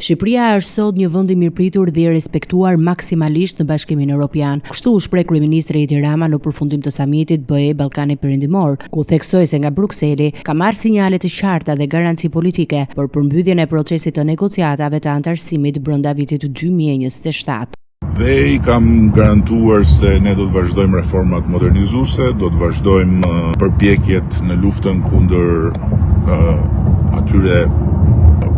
Shqipëria është sot një vend i mirëpritur dhe i respektuar maksimalisht në Bashkimin Evropian. Kështu u shpreh kryeministri Edi Rama në përfundim të samitit BE Ballkani Perëndimor, ku theksoi se nga Brukseli ka marrë sinjale të qarta dhe garanci politike për përmbytjen e procesit të negociatave të antarësimit brenda vitit 2027. Dhe I kam garantuar se ne do të vazhdojmë reformat modernizuese, do të vazhdojmë përpjekjet në luftën kundër atyre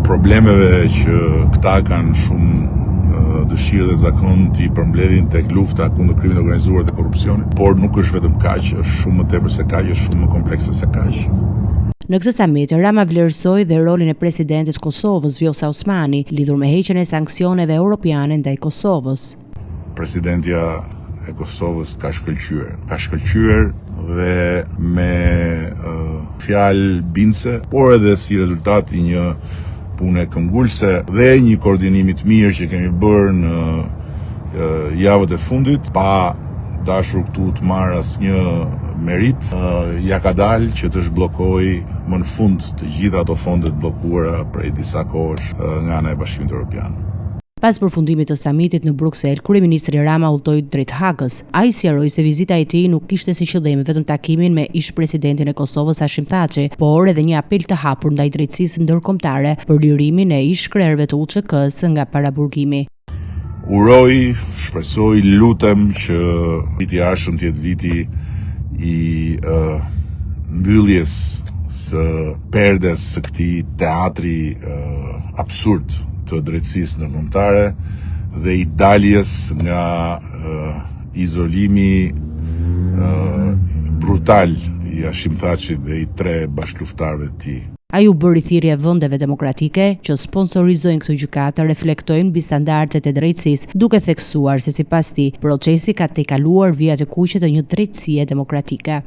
problemeve që këta kanë shumë dëshirë dhe zakon t'i përmbledhin tek lufta kundër krimit organizuar dhe korrupsionit, por nuk është vetëm kaq, është shumë më tepër se kaq, është shumë më komplekse se kaq. Në këtë samit, Rama vlerësoi dhe rolin e presidentit Kosovës, Vjosa Osmani, lidhur me heqjen e sanksioneve europiane ndaj Kosovës. Presidentja e Kosovës ka shkëlqyer dhe me fjalë bindse, por edhe si rezultat I një pune këmbgulse dhe një koordinimi të mirë që kemi bërë në javët e fundit, pa dashur këtu të marr asnjë merit, ja ka dalë që të zhbllokoj më në fund të gjitha ato fonde të bllokuara prej disa kohësh nga ana e Bashkimit Evropian. Pas përfundimit të samitit në Bruksel, kryeministri Rama udhtoi drejt Hagës. Ai sqaroi se vizita e tij nuk kishte si qëllim vetëm takimin me ish-presidentin e Kosovës Hashim Thaçi, por edhe një apel të hapur ndaj drejtësisë ndërkombëtare për lirimin e ish-krerëve të UÇK-s nga paraburgimi. Uroj, shpresoj, lutem që viti I ardhshëm të jetë viti I mbylljes së perdes së këtij teatri absurd të drejtësisë ndërkombëtare dhe I daljes nga izolimi brutal I Hashim Thaçit dhe I 3 bashkëluftëtarëve të tij. Ai u bëri thirrje vendeve demokratike që sponsorizojnë këtë gjykatë reflektojnë mbi standardet e drejtësisë, duke theksuar se sipas tij procesi ka tejkaluar vijat e kuqe të një drejtësie demokratike.